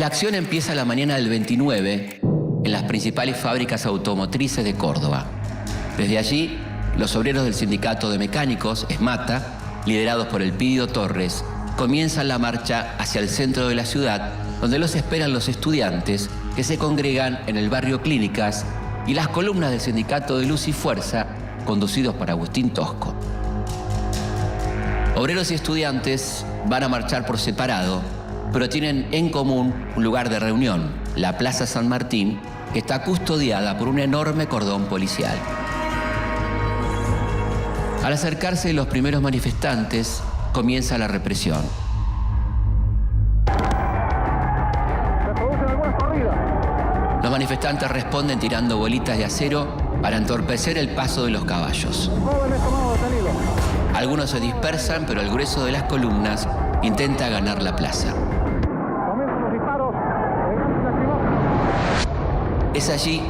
La acción empieza la mañana del 29 en las principales fábricas automotrices de Córdoba. Desde allí, los obreros del sindicato de mecánicos, ESMATA, liderados por Elpidio Torres, comienzan la marcha hacia el centro de la ciudad, donde los esperan los estudiantes que se congregan en el barrio Clínicas y las columnas del sindicato de Luz y Fuerza, conducidos por Agustín Tosco. Obreros y estudiantes van a marchar por separado, pero tienen en común un lugar de reunión, la Plaza San Martín, que está custodiada por un enorme cordón policial. Al acercarse los primeros manifestantes, comienza la represión. Los manifestantes responden tirando bolitas de acero para entorpecer el paso de los caballos. Algunos se dispersan, pero el grueso de las columnas intenta ganar la plaza. Es allí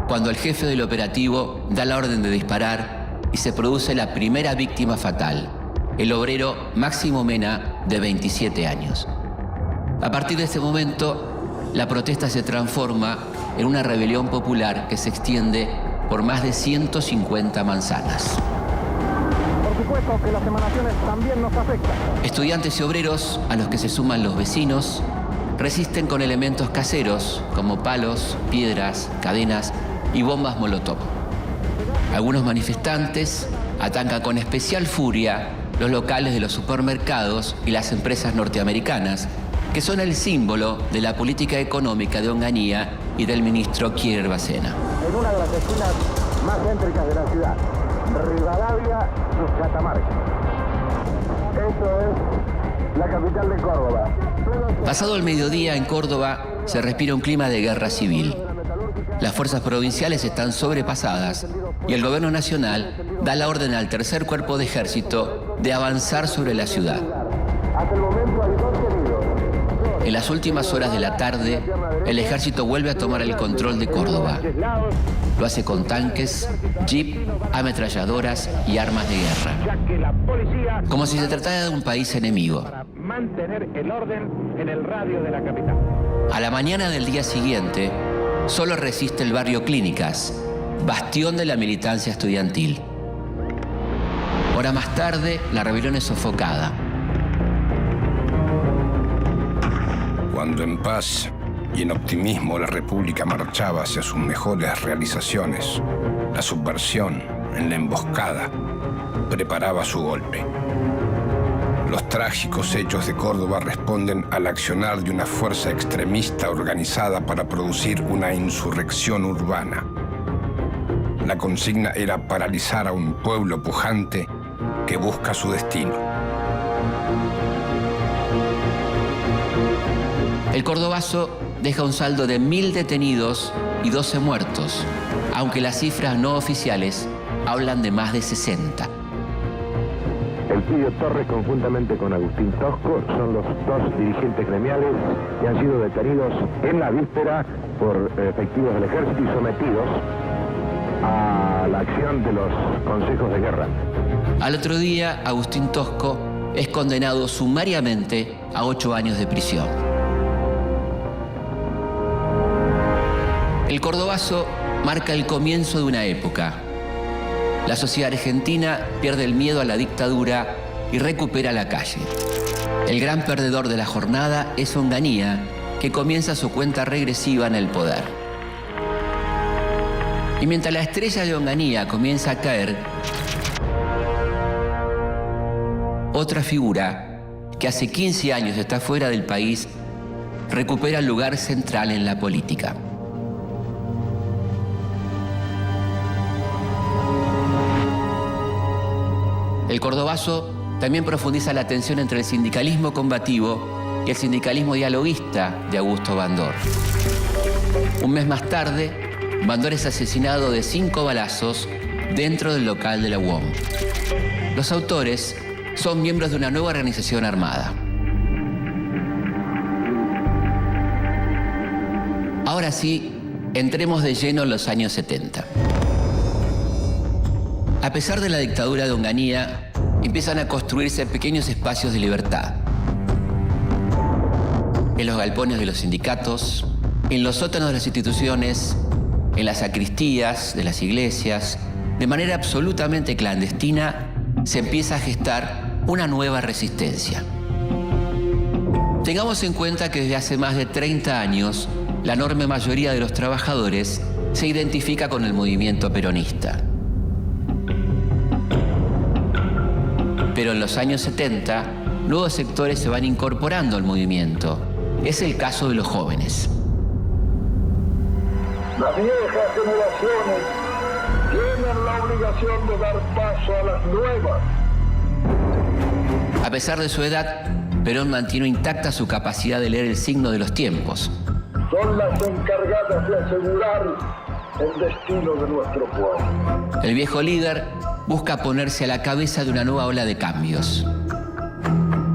cuando el jefe del operativo da la orden de disparar y se produce la primera víctima fatal, el obrero Máximo Mena, de 27 años. A partir de ese momento, la protesta se transforma en una rebelión popular que se extiende por más de 150 manzanas. Por supuesto que las emanaciones también nos afectan. Estudiantes y obreros, a los que se suman los vecinos, resisten con elementos caseros como palos, piedras, cadenas y bombas molotov. Algunos manifestantes atacan con especial furia los locales de los supermercados y las empresas norteamericanas, que son el símbolo de la política económica de Onganía y del ministro Kierer Bacena. En una de las esquinas más céntricas de la ciudad, Rivadavia, sus Catamarca. Esto es la capital de Córdoba. Pasado el mediodía en Córdoba se respira un clima de guerra civil. Las fuerzas provinciales están sobrepasadas y el gobierno nacional da la orden al tercer cuerpo de ejército de avanzar sobre la ciudad. Hasta el momento hay 2 heridos. En las últimas horas de la tarde, el ejército vuelve a tomar el control de Córdoba. Lo hace con tanques, jeep, ametralladoras y armas de guerra. Como si se tratara de un país enemigo. Para mantener el orden en el radio de la capital. A la mañana del día siguiente, solo resiste el barrio Clínicas, bastión de la militancia estudiantil. Hora más tarde, la rebelión es sofocada. Cuando en paz y en optimismo la República marchaba hacia sus mejores realizaciones, la subversión, en la emboscada, preparaba su golpe. Los trágicos hechos de Córdoba responden al accionar de una fuerza extremista organizada para producir una insurrección urbana. La consigna era paralizar a un pueblo pujante que busca su destino. El cordobazo deja un saldo de 1000 detenidos y 12 muertos, aunque las cifras no oficiales hablan de más de 60. Elpidio Torres, conjuntamente con Agustín Tosco, son los 2 dirigentes gremiales que han sido detenidos en la víspera por efectivos del ejército y sometidos a la acción de los consejos de guerra. Al otro día, Agustín Tosco es condenado sumariamente a 8 años de prisión. El cordobazo marca el comienzo de una época. La sociedad argentina pierde el miedo a la dictadura y recupera la calle. El gran perdedor de la jornada es Onganía, que comienza su cuenta regresiva en el poder. Y mientras la estrella de Onganía comienza a caer, otra figura que hace 15 años está fuera del país recupera el lugar central en la política. El cordobazo también profundiza la tensión entre el sindicalismo combativo y el sindicalismo dialoguista de Augusto Bandor. Un mes más tarde, Bandor es asesinado de 5 balazos dentro del local de la UOM. Los autores son miembros de una nueva organización armada. Ahora sí, entremos de lleno en los años 70. A pesar de la dictadura de Onganía, empiezan a construirse pequeños espacios de libertad. en los galpones de los sindicatos, en los sótanos de las instituciones, en las sacristías de las iglesias, de manera absolutamente clandestina, se empieza a gestar una nueva resistencia. Tengamos en cuenta que desde hace más de 30 años, la enorme mayoría de los trabajadores se identifica con el movimiento peronista. Pero en los años 70, nuevos sectores se van incorporando al movimiento. Es el caso de los jóvenes. Las viejas generaciones tienen la obligación de dar paso a las nuevas. A pesar de su edad, Perón mantiene intacta su capacidad de leer el signo de los tiempos. Son las encargadas de asegurar el destino de nuestro pueblo. El viejo líder busca ponerse a la cabeza de una nueva ola de cambios.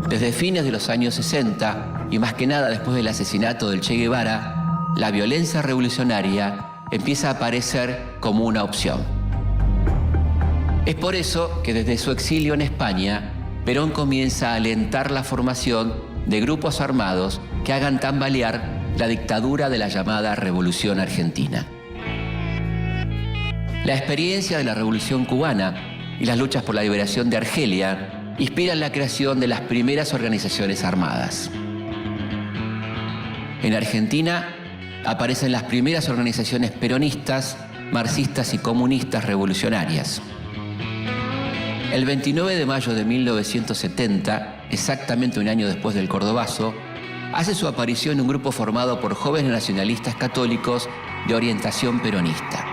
Desde fines de los años 60, y más que nada después del asesinato del Che Guevara, la violencia revolucionaria empieza a aparecer como una opción. Es por eso que desde su exilio en España, Perón comienza a alentar la formación de grupos armados que hagan tambalear la dictadura de la llamada Revolución Argentina. La experiencia de la Revolución Cubana y las luchas por la liberación de Argelia inspiran la creación de las primeras organizaciones armadas. En Argentina aparecen las primeras organizaciones peronistas, marxistas y comunistas revolucionarias. El 29 de mayo de 1970, exactamente un año después del Cordobazo, hace su aparición un grupo formado por jóvenes nacionalistas católicos de orientación peronista.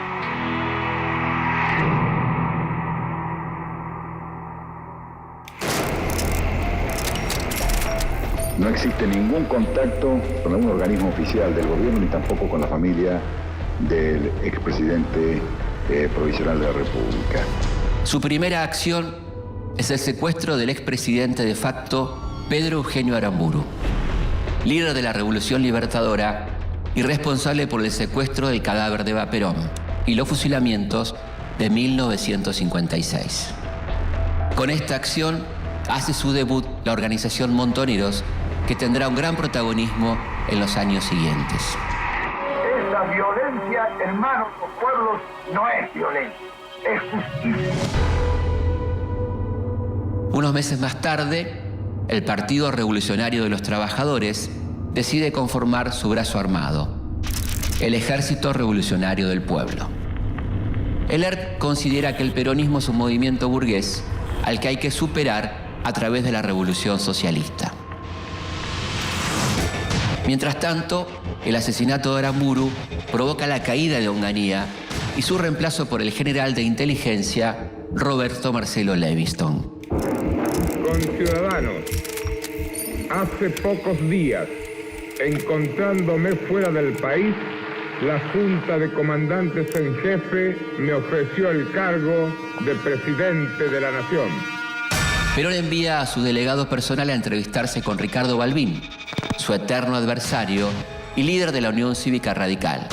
No existe ningún contacto con algún organismo oficial del gobierno ni tampoco con la familia del expresidente provisional de la República. Su primera acción es el secuestro del expresidente de facto Pedro Eugenio Aramburu, líder de la Revolución Libertadora y responsable por el secuestro del cadáver de Eva Perón y los fusilamientos de 1956. Con esta acción hace su debut la organización Montoneros, que tendrá un gran protagonismo en los años siguientes. Esa violencia, hermanos o pueblos, no es violencia, es justicia. Unos meses más tarde, el Partido Revolucionario de los Trabajadores decide conformar su brazo armado, el Ejército Revolucionario del Pueblo. El ERP considera que el peronismo es un movimiento burgués al que hay que superar a través de la revolución socialista. Mientras tanto, el asesinato de Aramburu provoca la caída de Onganía y su reemplazo por el general de inteligencia Roberto Marcelo Levingston. Conciudadanos, hace pocos días, encontrándome fuera del país, la Junta de Comandantes en Jefe me ofreció el cargo de presidente de la Nación. Perón envía a su delegado personal a entrevistarse con Ricardo Balbín, su eterno adversario y líder de la Unión Cívica Radical.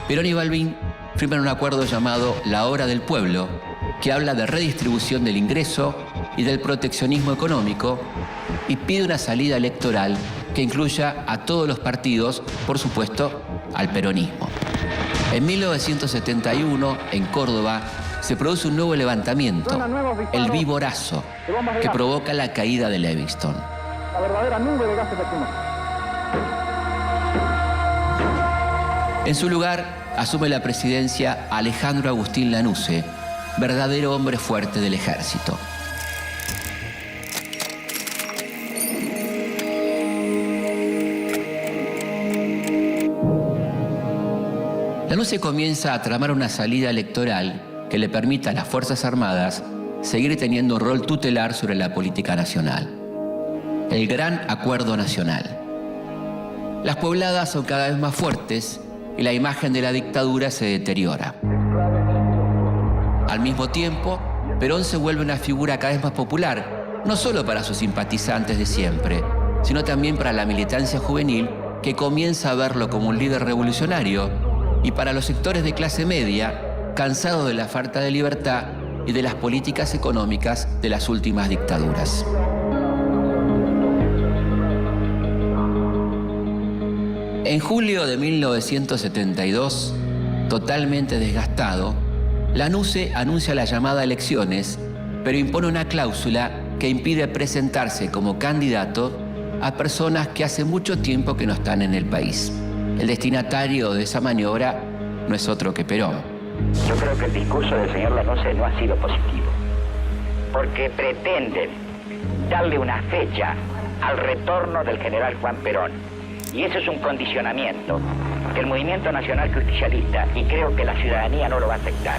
Perón y Balbín firman un acuerdo llamado La Hora del Pueblo, que habla de redistribución del ingreso y del proteccionismo económico y pide una salida electoral que incluya a todos los partidos, por supuesto, al peronismo. En 1971, en Córdoba, se produce un nuevo levantamiento, el Viborazo, que provoca la caída de Levingston. La verdadera nube de gases lacrimógenos. En su lugar, asume la presidencia Alejandro Agustín Lanusse, verdadero hombre fuerte del ejército. Lanusse comienza a tramar una salida electoral que le permita a las Fuerzas Armadas seguir teniendo un rol tutelar sobre la política nacional. El Gran Acuerdo Nacional. Las pobladas son cada vez más fuertes y la imagen de la dictadura se deteriora. Al mismo tiempo, Perón se vuelve una figura cada vez más popular, no solo para sus simpatizantes de siempre, sino también para la militancia juvenil que comienza a verlo como un líder revolucionario y para los sectores de clase media, cansados de la falta de libertad y de las políticas económicas de las últimas dictaduras. En julio de 1972, totalmente desgastado, Lanusse anuncia la llamada a elecciones, pero impone una cláusula que impide presentarse como candidato a personas que hace mucho tiempo que no están en el país. El destinatario de esa maniobra no es otro que Perón. Yo creo que el discurso del señor Lanusse no ha sido positivo, porque pretenden darle una fecha al retorno del general Juan Perón, y eso es un condicionamiento que el Movimiento Nacional Justicialista, y creo que la ciudadanía no lo va a aceptar.